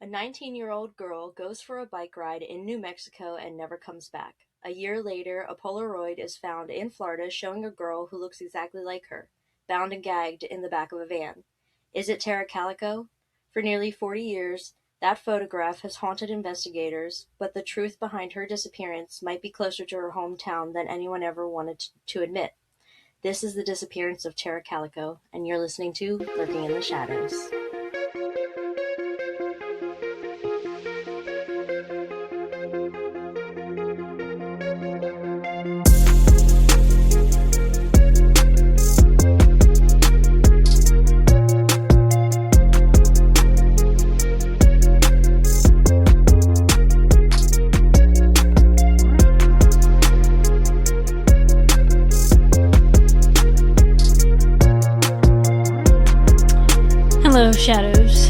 A 19-year-old girl goes for a bike ride in New Mexico and never comes back. A year later, a Polaroid is found in Florida showing a girl who looks exactly like her, bound and gagged in the back of a van. Is it Tara Calico? For nearly 40 years, that photograph has haunted investigators, but the truth behind her disappearance might be closer to her hometown than anyone ever wanted to admit. This is the disappearance of Tara Calico, and you're listening to Lurking in the Shadows. Hello, Shadows.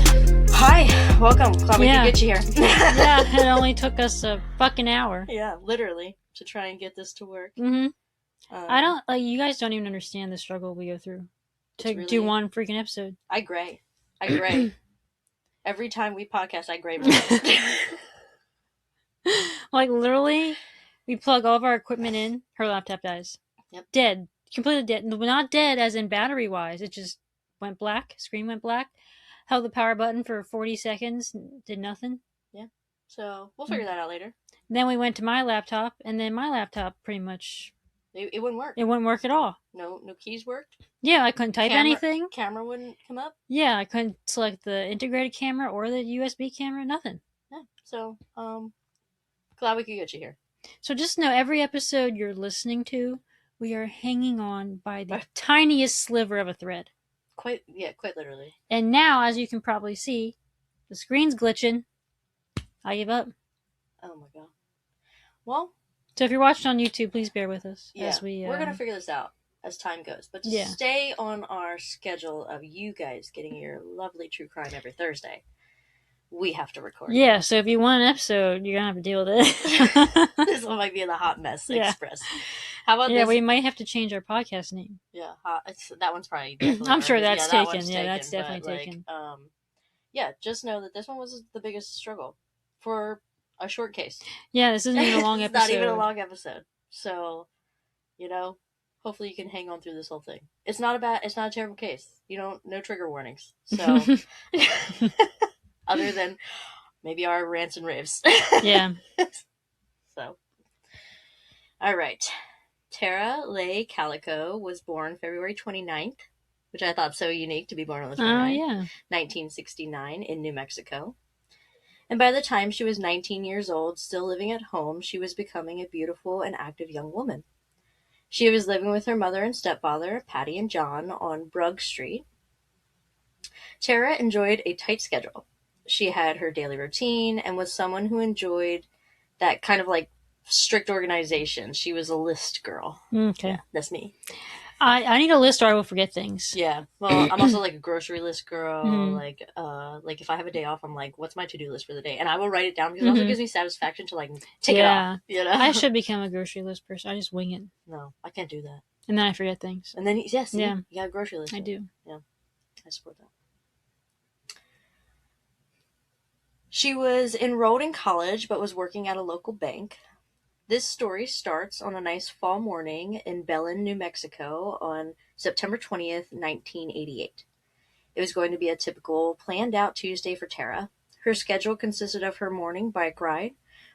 Hi, welcome. Glad we could get you here. Yeah, it only took us a fucking hour. Yeah, literally, to try and get this to work. Mm-hmm. I don't, you guys don't even understand the struggle we go through to really, do one freaking episode. I gray. Every time we podcast, I gray. Like, literally, we plug all of our equipment in, her laptop dies. Yep. Dead. Completely dead. Not dead as in battery-wise. It just went black. Screen went black. Held the power button for 40 seconds. Did nothing. Yeah. So, we'll figure that out later. Then we went to my laptop, and then my laptop pretty much... It wouldn't work. It wouldn't work at all. No keys worked? Yeah, I couldn't type anything. Camera wouldn't come up? Yeah, I couldn't select the integrated camera or the USB camera. Nothing. Yeah. So, glad we could get you here. So just know, every episode you're listening to, we are hanging on by the tiniest sliver of a thread. Quite literally. And now, as you can probably see, the screen's glitching. I give up. Oh my god. Well, so if you're watching on YouTube, please bear with us. Yeah, as we're going to figure this out as time goes. But to stay on our schedule of you guys getting your lovely true crime every Thursday, we have to record. Yeah, so if you want an episode, you're going to have to deal with it. This one might be in the Hot Mess Express. How about this? Yeah, we might have to change our podcast name. Yeah, that one's probably... I'm sure that's taken. That's definitely taken. Yeah, just know that this one was the biggest struggle for a short case. Yeah, this isn't even a long episode. Not even a long episode. So, hopefully you can hang on through this whole thing. It's not a terrible case. No trigger warnings. So, other than maybe our rants and raves. Yeah. So, all right. Tara Calico was born February 29th, which I thought so unique to be born on the 29th, 1969 in New Mexico. And by the time she was 19 years old, still living at home, she was becoming a beautiful and active young woman. She was living with her mother and stepfather, Patty and John, on Brugg Street. Tara enjoyed a tight schedule. She had her daily routine and was someone who enjoyed that kind of like strict organization. She was a list girl. Okay. Yeah, that's me. I need a list or I will forget things. Yeah. Well, I'm also like a grocery list girl. Mm-hmm. Like if I have a day off, I'm like, what's my to-do list for the day? And I will write it down because it also gives me satisfaction to like take it off. I should become a grocery list person. I just wing it. No, I can't do that. And then I forget things. And then, you got a grocery list. I do. Yeah. I support that. She was enrolled in college, but was working at a local bank. This story starts on a nice fall morning in Belen, New Mexico on September 20th, 1988. It was going to be a typical planned-out Tuesday for Tara. Her schedule consisted of her morning bike ride,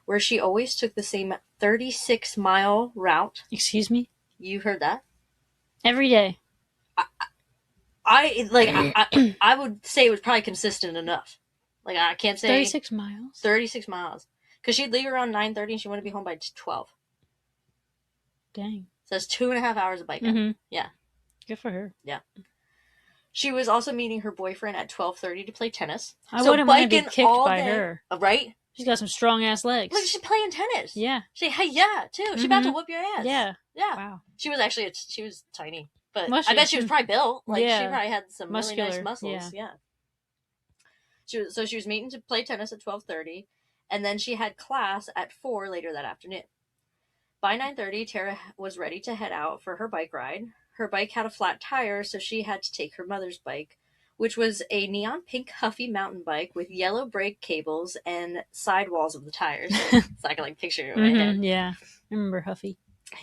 where she always took the same 36-mile route. Excuse me? You heard that? Every day. I would say it was probably consistent enough. Like, I can't say... 36 miles? 36 miles. Because she'd leave around 9:30 and she wanted to be home by 12. Dang. So that's 2.5 hours of biking. Mm-hmm. Yeah. Good for her. Yeah. She was also meeting her boyfriend at 12:30 to play tennis. I wouldn't want to be kicked by her. Right? She's got some strong-ass legs. Look, she's playing tennis. Yeah. Too. She's about to whoop your ass. Yeah. Yeah. Wow. She was tiny. But I bet she was probably built. Like, she probably had some really nice muscles. Yeah. She was meeting to play tennis at 12:30. And then she had class at 4 later that afternoon. By 9:30, Tara was ready to head out for her bike ride. Her bike had a flat tire, so she had to take her mother's bike, which was a neon pink Huffy mountain bike with yellow brake cables and sidewalls of the tires. So I can picture it in my head. Yeah, I remember Huffy.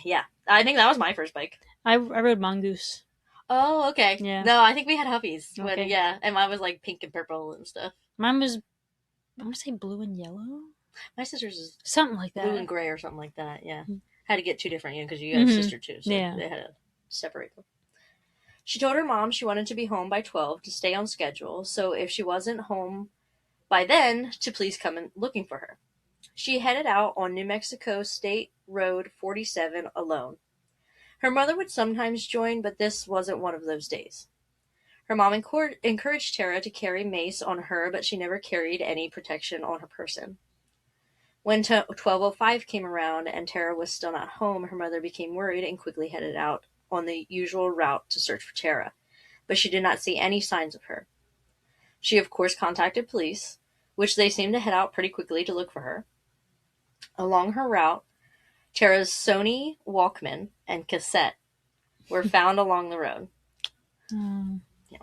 Yeah, I think that was my first bike. I rode Mongoose. Oh, okay. Yeah. No, I think we had Huffies. Okay. And mine was pink and purple and stuff. Mine was, I want to say blue and yellow. My sister's is something like that. Blue and gray or something like that. Yeah, had to get two different because you got a sister too, so they had to separate them. She told her mom she wanted to be home by 12 to stay on schedule, so if she wasn't home by then, to please come in looking for her. She headed out on New Mexico State Road 47 alone. Her mother would sometimes join, but this wasn't one of those days. Her mom encouraged Tara to carry mace on her, but she never carried any protection on her person. When 12:05 came around and Tara was still not home, her mother became worried and quickly headed out on the usual route to search for Tara, but she did not see any signs of her. She, of course, contacted police, which they seemed to head out pretty quickly to look for her. Along her route, Tara's Sony Walkman and cassette were found along the road. Yeah.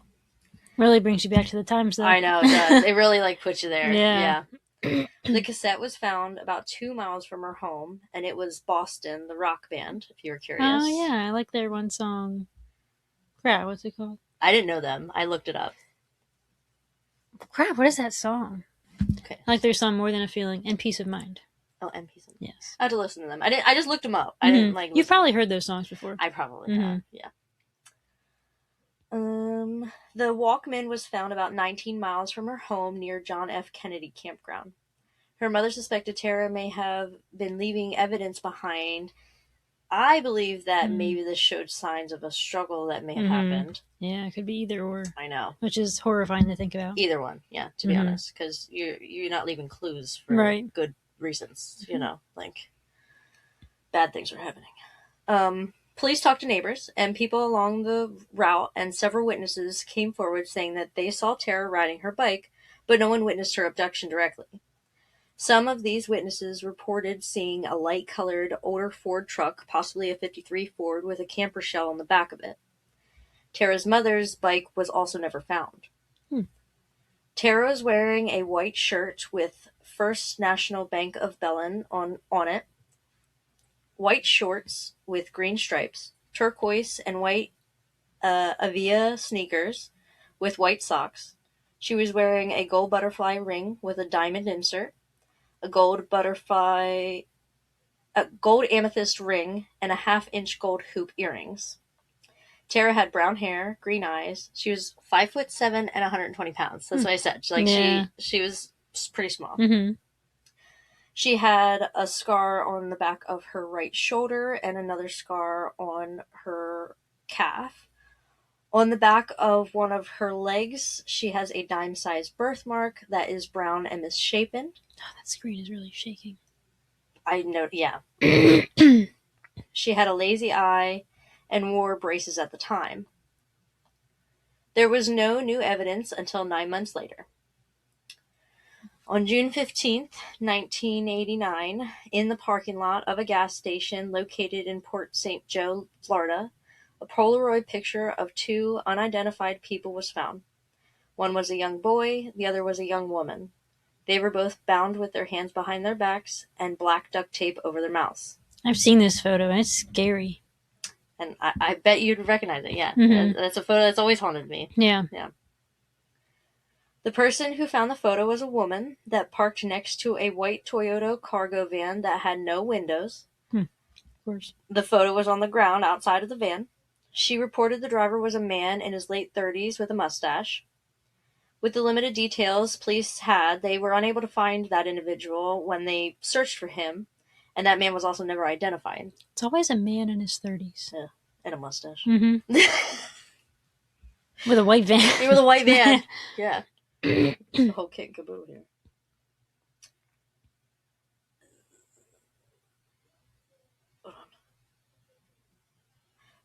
Really brings you back to the times, though. I know, it does. It really puts you there. Yeah. The cassette was found about 2 miles from her home, and it was Boston, the rock band, if you were curious. Oh, yeah. I like their one song. Crap, what's it called? I didn't know them. I looked it up. Crap, what is that song? Okay. I like their song More Than a Feeling and Peace of Mind. Oh, and Peace of Mind. Yes. I had to listen to them. I just looked them up. I didn't You've probably heard those songs before. I probably have, yeah. The Walkman was found about 19 miles from her home near John F. Kennedy Campground. Her mother suspected Tara may have been leaving evidence behind. I believe that maybe this showed signs of a struggle that may have happened. Yeah, it could be either or. I know. Which is horrifying to think about. Either one, yeah, to be honest. Because you're not leaving clues for good reasons, bad things are happening. Police talked to neighbors and people along the route, and several witnesses came forward saying that they saw Tara riding her bike, but no one witnessed her abduction directly. Some of these witnesses reported seeing a light-colored older Ford truck, possibly a 53 Ford, with a camper shell on the back of it. Tara's mother's bike was also never found. Tara was wearing a white shirt with First National Bank of Belen on it, white shorts with green stripes, turquoise and white Avia sneakers with white socks. She was wearing a gold butterfly ring with a diamond insert, a gold amethyst ring, and a half-inch gold hoop earrings. Tara had brown hair, green eyes. She was 5'7" and 120 pounds. That's what I said. She was pretty small. She had a scar on the back of her right shoulder and another scar on her calf. On the back of one of her legs, she has a dime-sized birthmark that is brown and misshapen. Oh, that screen is really shaking. I know, yeah. She had a lazy eye and wore braces at the time. There was no new evidence until 9 months later. On June 15th, 1989, in the parking lot of a gas station located in Port St. Joe, Florida, a Polaroid picture of two unidentified people was found. One was a young boy, the other was a young woman. They were both bound with their hands behind their backs and black duct tape over their mouths. I've seen this photo, and it's scary. And I bet you'd recognize it, yeah. That's a photo that's always haunted me. Yeah. The person who found the photo was a woman that parked next to a white Toyota cargo van that had no windows. Of course. The photo was on the ground outside of the van. She reported the driver was a man in his late 30s with a mustache. With the limited details police had, they were unable to find that individual when they searched for him, and that man was also never identified. It's always a man in his 30s. Yeah, and a mustache. With a white van. With a white van. Yeah. The whole kit and caboodle here.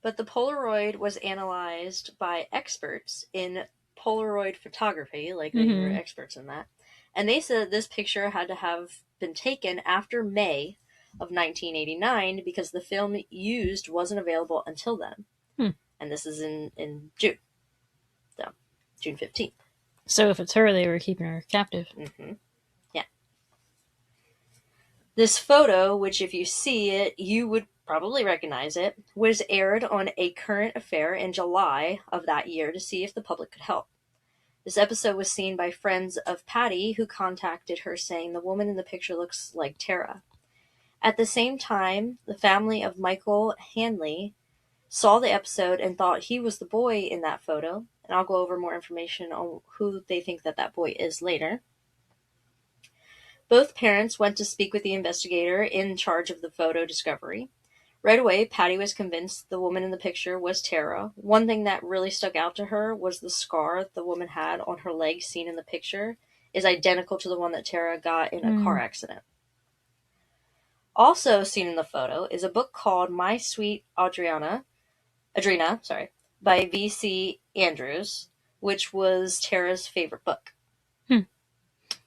But the Polaroid was analyzed by experts in Polaroid photography, they were experts in that, and they said that this picture had to have been taken after May of 1989 because the film used wasn't available until then. And this is in June. So, June 15th. So if it's her, they were keeping her captive. Mm-hmm. Yeah. This photo, which if you see it, you would probably recognize it, was aired on A Current Affair in July of that year to see if the public could help. This episode was seen by friends of Patty, who contacted her saying the woman in the picture looks like Tara. At the same time, the family of Michael Hanley saw the episode and thought he was the boy in that photo, and I'll go over more information on who they think that boy is later. Both parents went to speak with the investigator in charge of the photo discovery. Right away, Patty was convinced the woman in the picture was Tara. One thing that really stuck out to her was the scar the woman had on her leg seen in the picture is identical to the one that Tara got in a car accident. Also seen in the photo is a book called My Sweet Adrena, by V.C. Andrews, which was Tara's favorite book.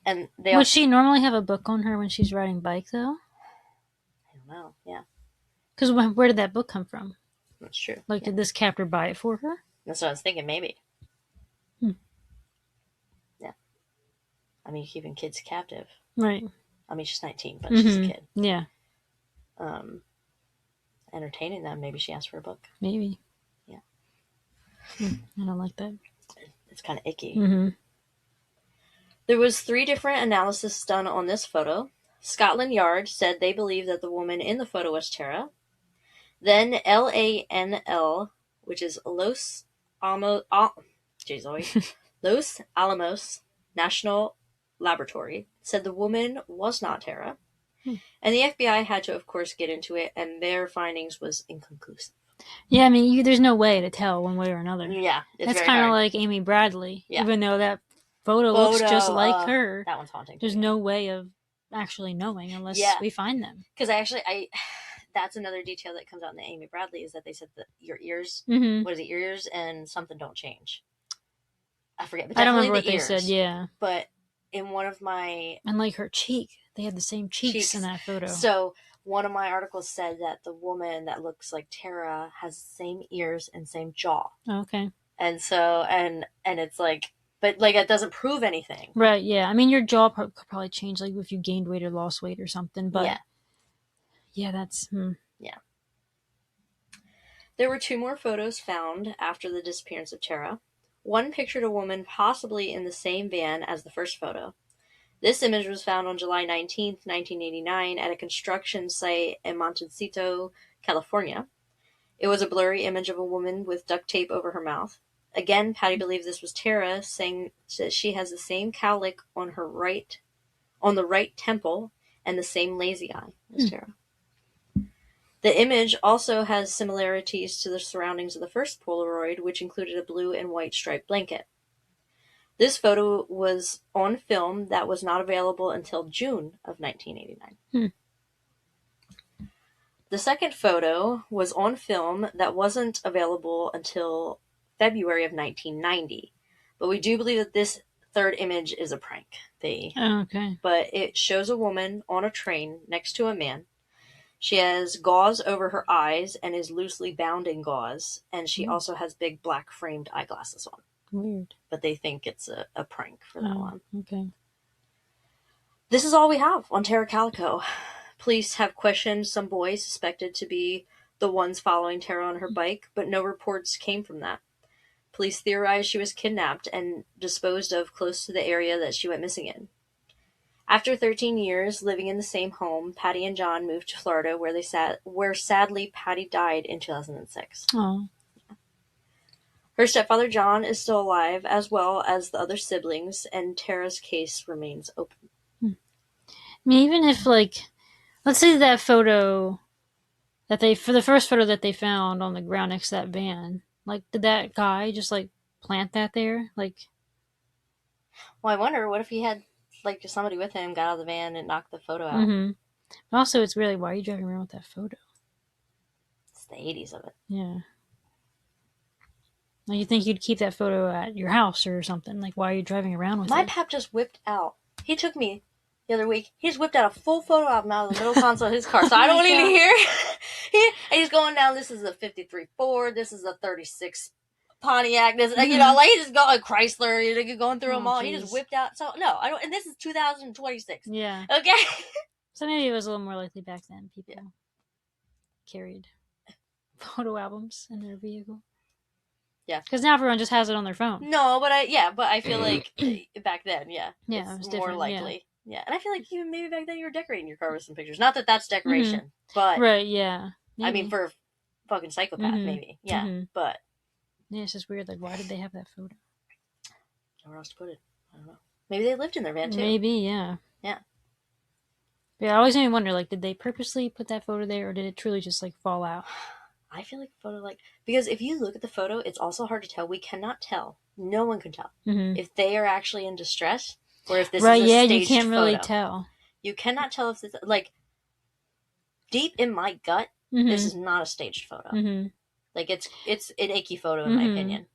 And would she normally have a book on her when she's riding bike, though? I don't know, yeah. Because where did that book come from? That's true. Like, did this captor buy it for her? That's what I was thinking, maybe. Yeah. I mean, keeping kids captive. Right. I mean, she's 19, but she's a kid. Yeah. Entertaining them, maybe she asked for a book. Maybe. Yeah. I don't like that. It's kind of icky. Mm-hmm. There was 3 different analyses done on this photo. Scotland Yard said they believe that the woman in the photo was Tara. Then LANL, which is Los Alamos National Laboratory, said the woman was not Tara. And the FBI had to, of course, get into it, and their findings was inconclusive. Yeah, I mean, there's no way to tell one way or another. Yeah, that's kind of like Amy Bradley. Yeah. Even though that photo looks just like her. That one's haunting. There's no way of actually knowing unless we find them. Because that's another detail that comes out in the Amy Bradley is that they said that your ears, what is it, ears and something don't change. I forget, but I don't remember what they said. Yeah, but in one of my and like her cheek, they had the same cheeks in that photo. So one of my articles said that the woman that looks like Tara has the same ears and same jaw. Okay, and so and it's like. But, like, it doesn't prove anything. Right, yeah. I mean, your jaw could probably change, like, if you gained weight or lost weight or something. But, yeah that's... Yeah. There were 2 more photos found after the disappearance of Tara. One pictured a woman possibly in the same van as the first photo. This image was found on July 19th, 1989, at a construction site in Montecito, California. It was a blurry image of a woman with duct tape over her mouth. Again, Patty believed this was Tara, saying that she has the same cowlick on the right temple, and the same lazy eye as Tara. The image also has similarities to the surroundings of the first Polaroid, which included a blue and white striped blanket. This photo was on film that was not available until June of 1989. The second photo was on film that wasn't available until February of 1990, but we do believe that this third image is a prank. But it shows a woman on a train next to a man. She has gauze over her eyes and is loosely bound in gauze, and she also has big black framed eyeglasses on. Weird. But they think it's a prank for that one. Okay. This is all we have on Tara Calico. Police have questioned some boys suspected to be the ones following Tara on her bike, but no reports came from that. Police theorized she was kidnapped and disposed of close to the area that she went missing in. After 13 years living in the same home, Patty and John moved to Florida, where sadly Patty died in 2006. Oh. Her stepfather John is still alive, as well as the other siblings, and Tara's case remains open. I mean, even if, like, let's say that photo for the first photo that they found on the ground next to that van. Like, did that guy just, like, plant that there? Like, well, I wonder, what if he had, like, just somebody with him, got out of the van, and knocked the photo out? Mm-hmm. Also, it's really, why are you driving around with that photo? It's the 80s of it. Yeah. Like, you think you'd keep that photo at your house or something? Like, why are you driving around with it? My pap just whipped out. He took me the other week. He just whipped out a full photo album out of the middle console of his car, so I don't need to hear. He's going down, this is a 53 Ford, this is a 36 Pontiac, this, you know, like he just got a Chrysler, going through them all. Geez. He just whipped out. So no, I don't. And this is 2026. Yeah. Okay. So maybe it was a little more likely back then. People carried photo albums in their vehicle. Yeah. Because now everyone just has it on their phone. No, but I feel like back then, it was more likely. Yeah, and I feel like even maybe back then you were decorating your car with some pictures. Not that that's decoration, but right, yeah. Maybe. I mean, for a fucking psychopath, maybe. Yeah, but yeah, it's just weird. Like, why did they have that photo? Nowhere else to put it. I don't know. Maybe they lived in their van too. Maybe, yeah. Yeah. But I always made me wonder, like, did they purposely put that photo there, or did it truly just like fall out? I feel like the photo, because if you look at the photo, it's also hard to tell. We cannot tell. No one can tell if they are actually in distress or if this is a staged photo. You can't really tell. You cannot tell if this, deep in my gut, this is not a staged photo. Like, it's an icky photo in my opinion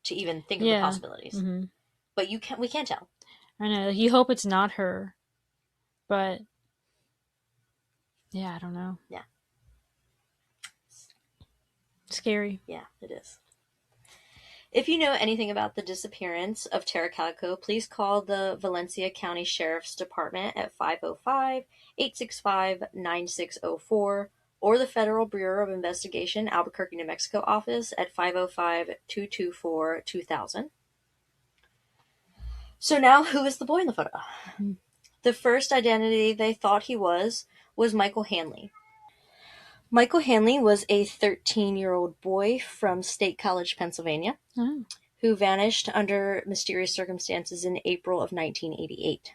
to even think of the possibilities. But we can't tell. I know. You hope it's not her, but yeah, I don't know. Yeah. Scary. Yeah, it is. If you know anything about the disappearance of Tara Calico, please call the Valencia County Sheriff's Department at 505-865-9604 or the Federal Bureau of Investigation, Albuquerque, New Mexico office at 505-224-2000. So now, who is the boy in the photo? The first identity they thought he was Michael Hanley. Michael Hanley was a 13-year-old boy from State College, Pennsylvania, who vanished under mysterious circumstances in April of 1988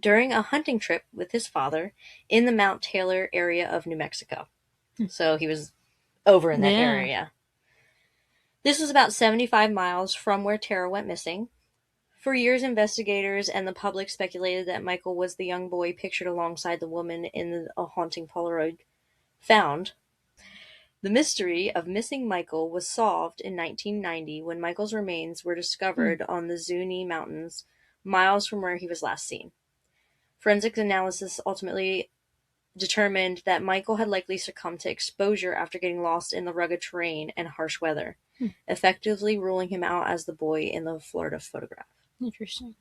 during a hunting trip with his father in the Mount Taylor area of New Mexico. So he was over in that area. This was about 75 miles from where Tara went missing. For years, investigators and the public speculated that Michael was the young boy pictured alongside the woman in a haunting Polaroid found. The mystery of missing Michael was solved in 1990 when Michael's remains were discovered on the Zuni Mountains, miles from where he was last seen. Forensic analysis ultimately determined that Michael had likely succumbed to exposure after getting lost in the rugged terrain and harsh weather, effectively ruling him out as the boy in the Florida photograph. Interesting.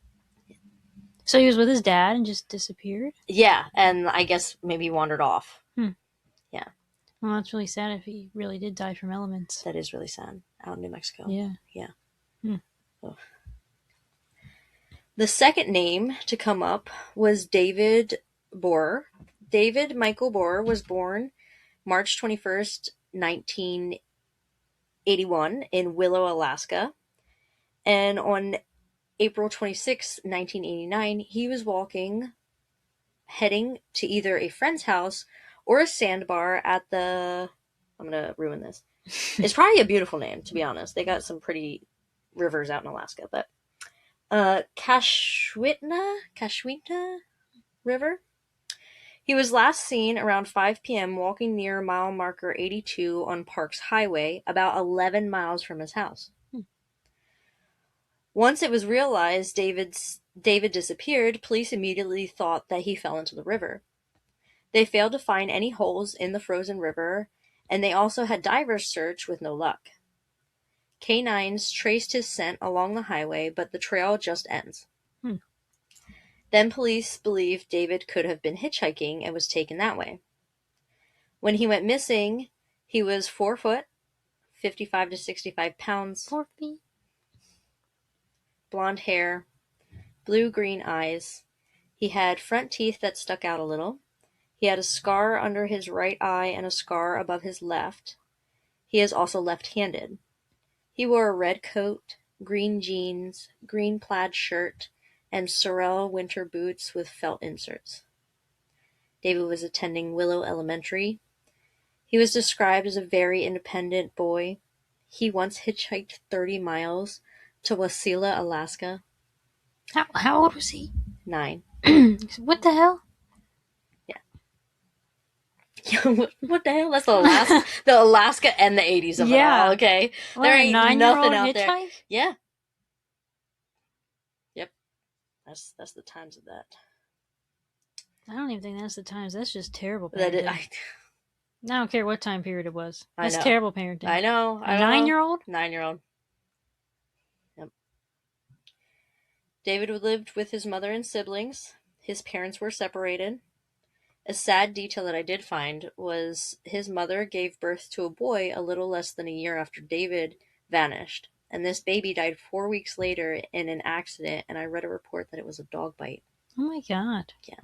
So he was with his dad and just disappeared? Yeah, and I guess maybe wandered off. Yeah. Well, that's really sad if he really did die from elements. That is really sad. Out in New Mexico. Yeah. Oh. The second name to come up was David Borer. David Michael Borer was born March 21st, 1981 in Willow, Alaska. And on April 26, 1989, he was heading to either a friend's house or a sandbar at the... I'm going to ruin this. It's probably a beautiful name, to be honest. They got some pretty rivers out in Alaska, but... Kashwitna River. He was last seen around 5 p.m. walking near mile marker 82 on Parks Highway, about 11 miles from his house. Once it was realized David disappeared, police immediately thought that he fell into the river. They failed to find any holes in the frozen river, and they also had divers search with no luck. Canines traced his scent along the highway, but the trail just ends. Then police believed David could have been hitchhiking and was taken that way. When he went missing, he was 4 foot, 55 to 65 pounds, 4 feet, blonde hair, blue-green eyes. He had front teeth that stuck out a little. He had a scar under his right eye and a scar above his left. He is also left-handed. He wore a red coat, green jeans, green plaid shirt, and Sorel winter boots with felt inserts. David was attending Willow Elementary. He was described as a very independent boy. He once hitchhiked 30 miles to Wasilla, Alaska. How old was he? 9. What the hell? What the hell? That's the Alaska and the 80s of it all, okay? What, there ain't nothing out hitchhike? there. Yeah. Yep. That's the times of that. I don't even think that's the times. That's just terrible parenting. I don't care what time period it was. That's terrible parenting. I know. A 9-year-old? 9-year-old. David lived with his mother and siblings. His parents were separated. A sad detail that I did find was his mother gave birth to a boy a little less than a year after David vanished. And this baby died 4 weeks later in an accident, and I read a report that it was a dog bite. Oh my God. Yeah.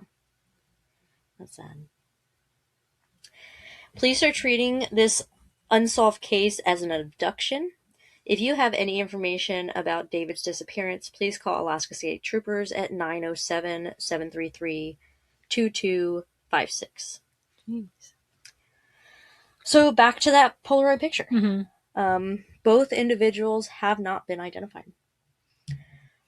That's sad. Police are treating this unsolved case as an abduction. If you have any information about David's disappearance, please call Alaska State Troopers at 907-733-2256. Jeez. So back to that Polaroid picture. Mm-hmm. Both individuals have not been identified.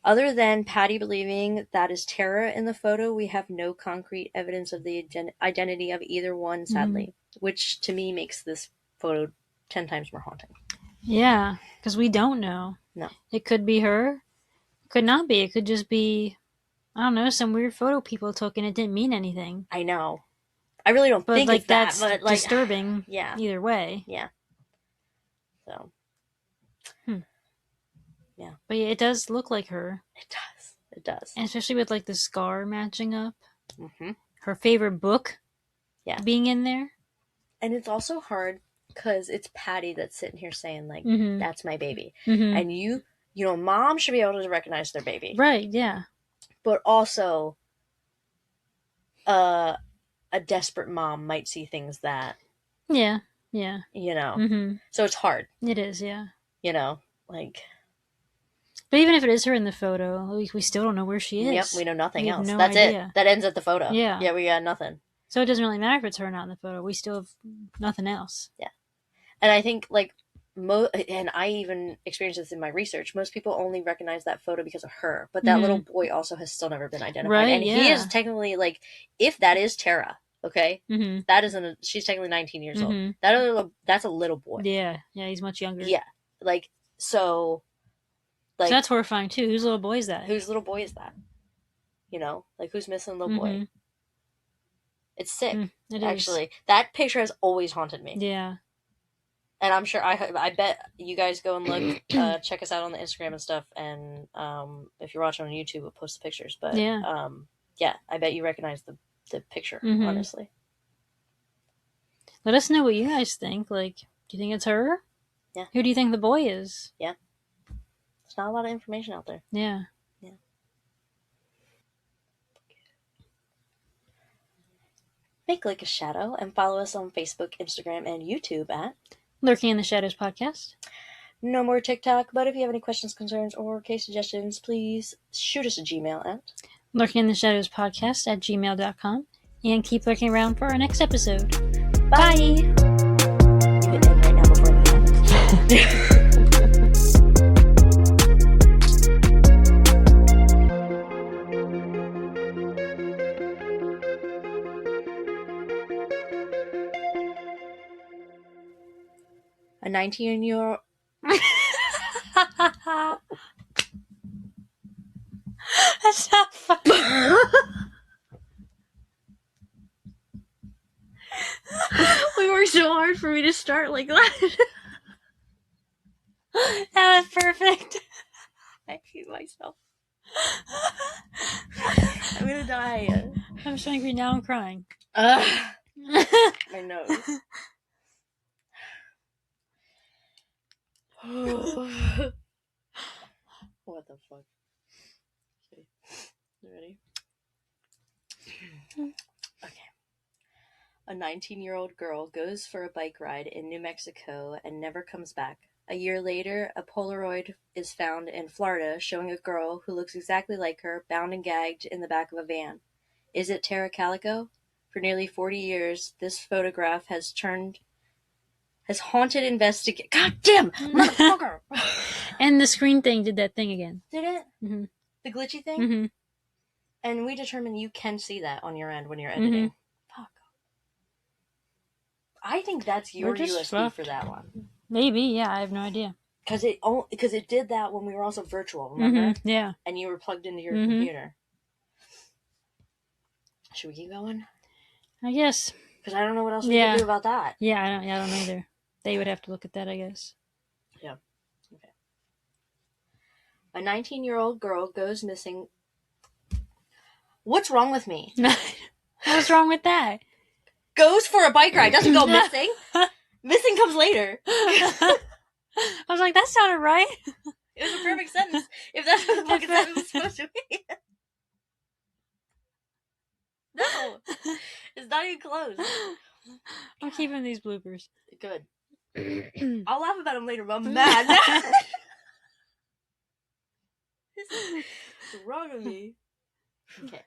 Other than Patty believing that is Tara in the photo, we have no concrete evidence of the identity of either one, sadly, which to me makes this photo 10 times more haunting. Yeah, because we don't know. No. It could be her. It could not be. It could just be, I don't know, some weird photo people took and it didn't mean anything. I know. I really don't think like, it's that, that's but like disturbing. Yeah. Either way. Yeah. So. Yeah. But yeah, it does look like her. It does. It does. And especially with like the scar matching up. Mm-hmm. Her favorite book. Yeah. Being in there. And it's also hard because it's Patty that's sitting here saying like, that's my baby. Mm-hmm. And you know, mom should be able to recognize their baby. Right, yeah. But also, a desperate mom might see things that... Yeah, yeah. You know. Mm-hmm. So it's hard. It is, yeah. You know, like... But even if it is her in the photo, we still don't know where she is. Yep, we know nothing else. No That's idea. it. That ends at the photo. Yeah. Yeah, we got nothing. So it doesn't really matter if it's her or not in the photo. We still have nothing else. Yeah. And I think, like, and I even experienced this in my research, most people only recognize that photo because of her. But that little boy also has still never been identified. Right, and he is technically, like, if that is Tara, okay? That isn't she's technically 19 years old. That's a little boy. Yeah, he's much younger. Yeah. Like, so... Like, so that's horrifying, too. Whose little boy is that? Whose little boy is that? You know? Like, who's missing the little boy? It's sick, actually. That picture has always haunted me. Yeah. And I'm sure, I bet you guys go and look, check us out on the Instagram and stuff, and if you're watching on YouTube, we'll post the pictures. But, yeah, I bet you recognize the picture, honestly. Let us know what you guys think. Like, do you think it's her? Yeah. Who do you think the boy is? Yeah. There's not a lot of information out there. Yeah. Yeah. Make like a shadow and follow us on Facebook, Instagram, and YouTube at Lurking in the Shadows Podcast. No more TikTok, but if you have any questions, concerns, or case suggestions, please shoot us a Gmail at Lurking in the Shadows Podcast at gmail.com, and keep lurking around for our next episode. Bye! You hit end right now before we end. A 19-year-old... That's not funny. We worked so hard for me to start like that. That was perfect. I hate myself. I'm gonna die. I'm so angry now. I'm crying. My nose. What the fuck? Okay. You ready? Okay. A 19-year-old girl goes for a bike ride in New Mexico and never comes back. A year later, a Polaroid is found in Florida showing a girl who looks exactly like her, bound and gagged in the back of a van. Is it Tara Calico? For nearly 40 years, this photograph has haunted investigators. God damn, motherfucker! And the screen thing did that thing again. Did it? Mm-hmm. The glitchy thing? Mm-hmm. And we determined you can see that on your end when you're editing. Mm-hmm. Fuck. I think that's your USB for that one. Maybe, yeah, I have no idea. Because it did that when we were also virtual, remember? Yeah. And you were plugged into your computer. Should we keep going? I guess. Because I don't know what else we can do about that. Yeah, I don't know either. They would have to look at that, I guess. Yeah. Okay. A 19-year-old girl goes missing. What's wrong with me? What's wrong with that? Goes for a bike ride, doesn't go missing. Missing comes later. I was like, that sounded right. It was a perfect sentence. If that's what the fucking sentence was supposed to be. No. It's not even close. I'm keeping these bloopers. Good. I'll laugh about them later, but I'm mad. What's wrong with me? Okay.